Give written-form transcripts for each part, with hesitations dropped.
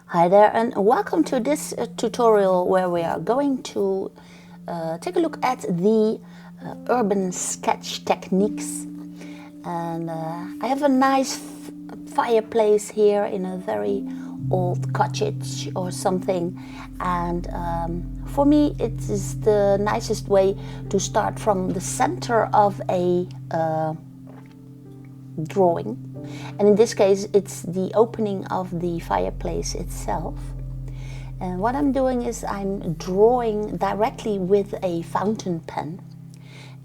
Hi there, and welcome to this tutorial where we are going to take a look at the urban sketch techniques. And I have a nice fireplace here in a very old cottage or something, and for me it is the nicest way to start from the center of a drawing, and in this case it's the opening of the fireplace itself. And what I'm doing is I'm drawing directly with a fountain pen,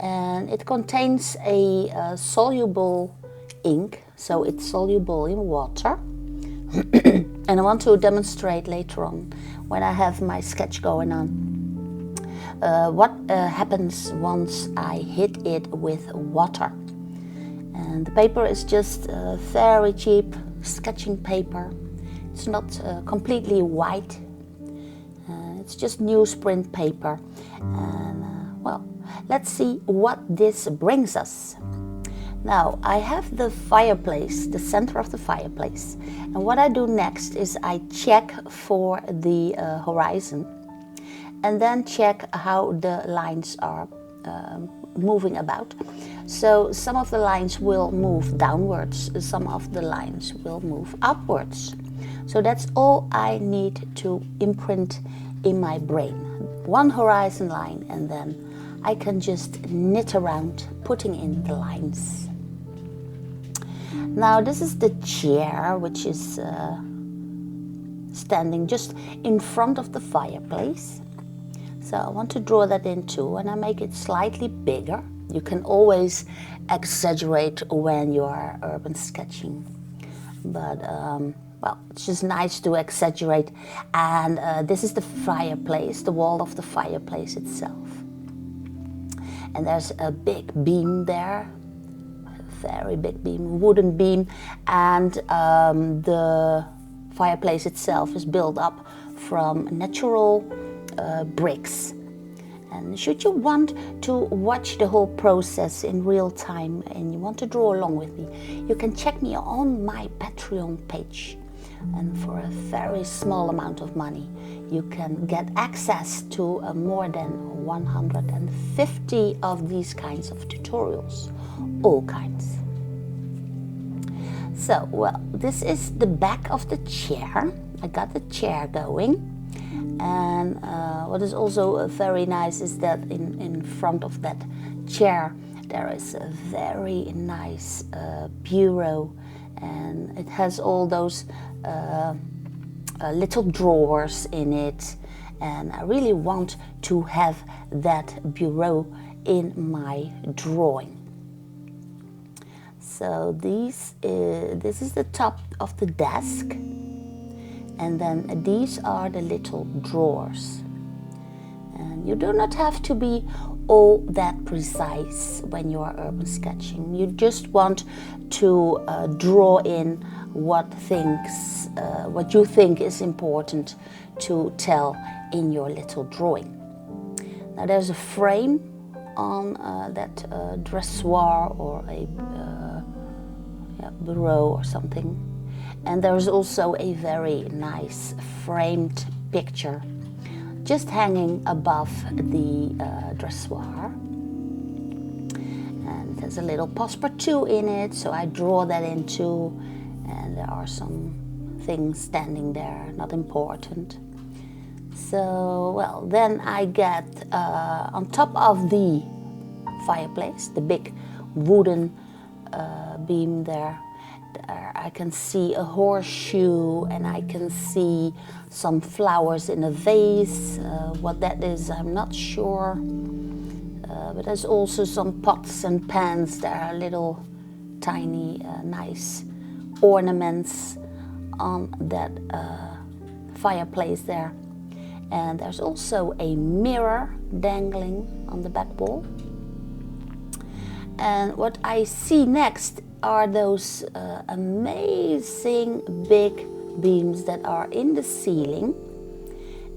and it contains a soluble ink, so it's soluble in water. And I want to demonstrate later on, when I have my sketch going on, what happens once I hit it with water. And the paper is just very cheap sketching paper. It's not completely white. It's just newsprint paper. And well, let's see what this brings us. Now, I have the fireplace, the center of the fireplace. And what I do next is I check for the horizon, and then check how the lines are moving about. So some of the lines will move downwards, some of the lines will move upwards. So that's all I need to imprint in my brain. One horizon line, and then I can just knit around putting in the lines. Now this is the chair, which is standing just in front of the fireplace. So I want to draw that in too, and I make it slightly bigger. You can always exaggerate when you are urban sketching, but well, it's just nice to exaggerate. And this is the fireplace, the wall of the fireplace itself. And there's a big beam there, a very big beam, wooden beam, and the fireplace itself is built up from natural bricks. And should you want to watch the whole process in real time and you want to draw along with me, you can check me on my Patreon page. And for a very small amount of money, you can get access to more than 150 of these kinds of tutorials, all kinds. So, well, this is the back of the chair. I got the chair going. And what is also very nice is that in front of that chair there is a very nice bureau, and it has all those little drawers in it, and I really want to have that bureau in my drawing. So this is the top of the desk. And then these are the little drawers. And you do not have to be all that precise when you are urban sketching. You just want to draw in what you think is important to tell in your little drawing. Now there's a frame on that dressoir or a bureau or something. And there's also a very nice framed picture just hanging above the dressoir. And there's a little passepartout in it, so I draw that in too. And there are some things standing there, not important. So, well, then I get on top of the fireplace, the big wooden beam there, I can see a horseshoe, and I can see some flowers in a vase. What that is, I'm not sure. But there's also some pots and pans. There are little tiny nice ornaments on that fireplace there. And there's also a mirror dangling on the back wall. And what I see next are those amazing big beams that are in the ceiling,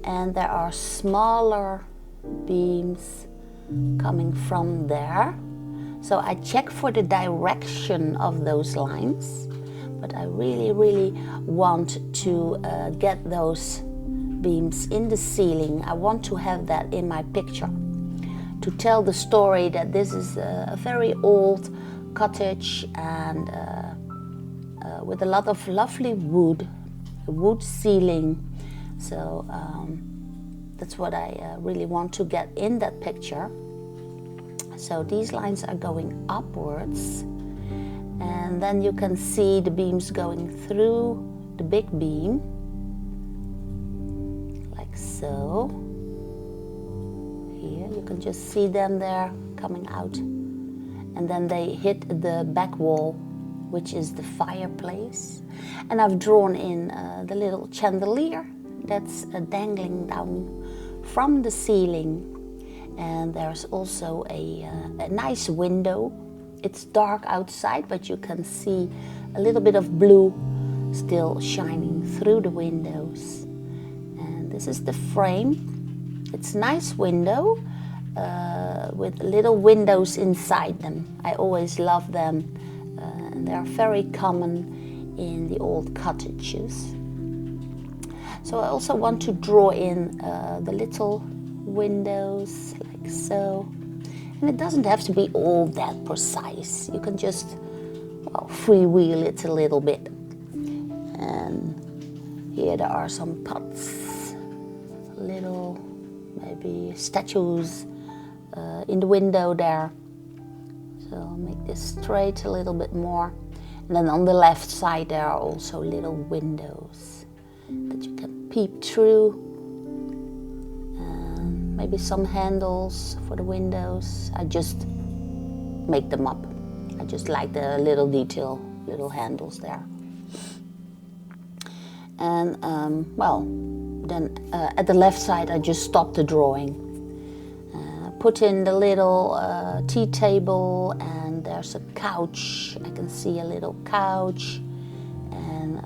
and there are smaller beams coming from there. So I check for the direction of those lines, but I really want to get those beams in the ceiling. I want to have that in my picture to tell the story that this is a very old cottage and with a lot of lovely wood ceiling. So that's what I really want to get in that picture. So these lines are going upwards, and then you can see the beams going through the big beam, like so. Here you can just see them there coming out, and then they hit the back wall, which is the fireplace. And I've drawn in the little chandelier that's dangling down from the ceiling. And there's also a nice window. It's dark outside, but you can see a little bit of blue still shining through the windows. And this is the frame. It's a nice window with little windows inside them. I always love them, and they're very common in the old cottages. So I also want to draw in the little windows like so, and it doesn't have to be all that precise. You can just freewheel it a little bit. And here there are some pots, little maybe statues in the window there. So I'll make this straight a little bit more. And then on the left side there are also little windows that you can peep through. Maybe some handles for the windows. I just make them up. I just like the little detail, little handles there. And then at the left side I just stop the drawing. Put in the little tea table, and there's a couch. I can see a little couch. And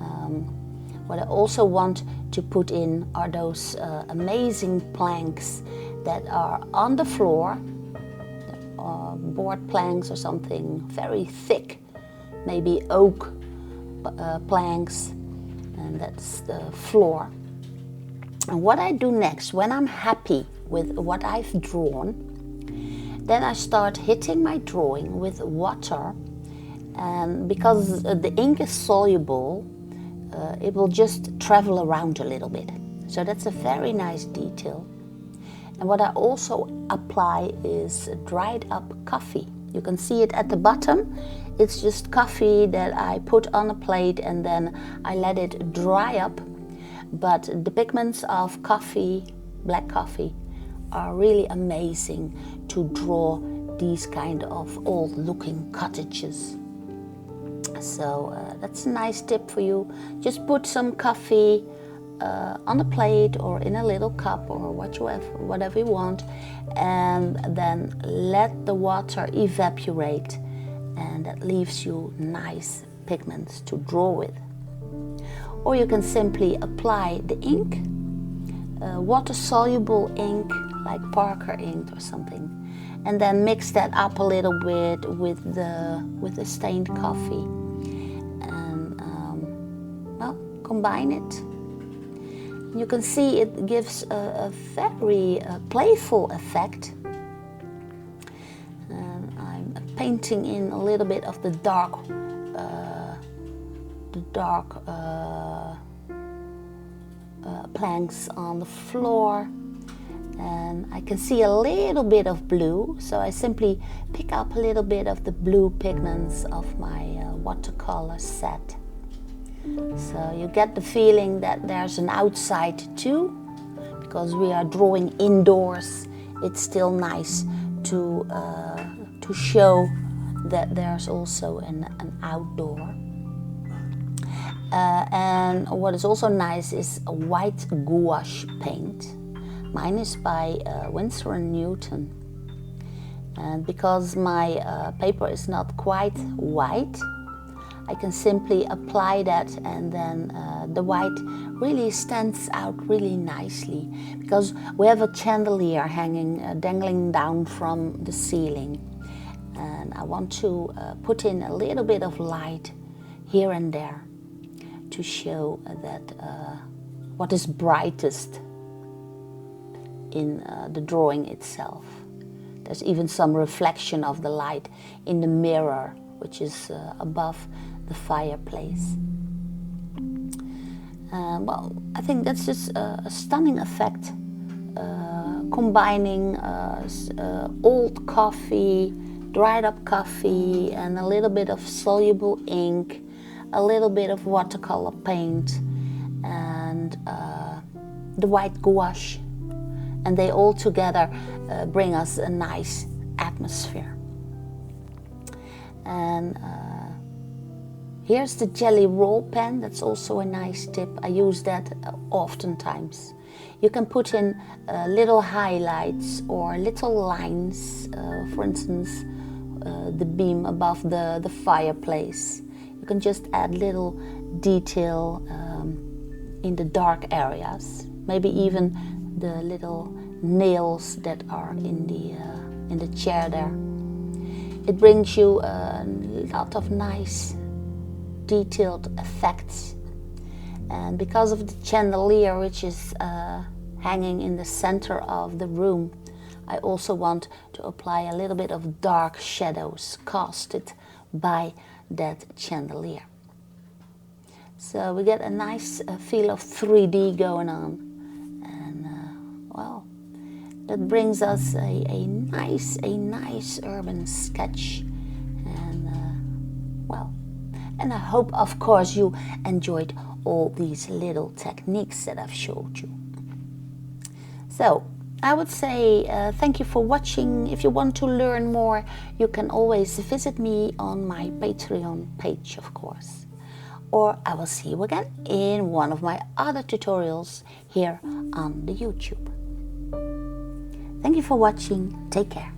what I also want to put in are those amazing planks that are on the floor, board planks or something very thick, maybe oak planks, and that's the floor. And what I do next, when I'm happy with what I've drawn, then I start hitting my drawing with water, and because the ink is soluble, it will just travel around a little bit. So that's a very nice detail. And what I also apply is dried up coffee. You can see it at the bottom. It's just coffee that I put on a plate and then I let it dry up. But the pigments of coffee, black coffee, are really amazing to draw these kind of old looking cottages. So that's a nice tip for you. Just put some coffee on a plate or in a little cup or whatever you want, and then let the water evaporate, and that leaves you nice pigments to draw with. Or you can simply apply the ink, water-soluble ink like Parker ink or something, and then mix that up a little bit with the stained coffee, and combine it. You can see it gives a very playful effect. And I'm painting in a little bit of the dark planks on the floor, and I can see a little bit of blue, so I simply pick up a little bit of the blue pigments of my watercolor set. So you get the feeling that there's an outside too, because we are drawing indoors. It's still nice to show that there's also an outdoor. And what is also nice is a white gouache paint. Mine is by Winsor & Newton. And because my paper is not quite white, I can simply apply that, and then the white really stands out really nicely, because we have a chandelier hanging, dangling down from the ceiling, and I want to put in a little bit of light here and there. to show that what is brightest in the drawing itself. There's even some reflection of the light in the mirror, which is above the fireplace. Well, I think that's just a stunning effect, combining old coffee, dried up coffee, and a little bit of soluble ink, a little bit of watercolor paint, and the white gouache. And they all together bring us a nice atmosphere. And here's the jelly roll pen. That's also a nice tip. I use that oftentimes. You can put in little highlights or little lines, for instance, the beam above the fireplace. You can just add little detail in the dark areas, maybe even the little nails that are in the chair there. It brings you a lot of nice detailed effects. And because of the chandelier, which is hanging in the center of the room, I also want to apply a little bit of dark shadows casted by that chandelier. So we get a nice feel of 3D going on. Well, that brings us a nice urban sketch, and I hope, of course, you enjoyed all these little techniques that I've showed you. So I would say thank you for watching. If you want to learn more, you can always visit me on my Patreon page, of course. Or I will see you again in one of my other tutorials here on the YouTube. Thank you for watching. Take care.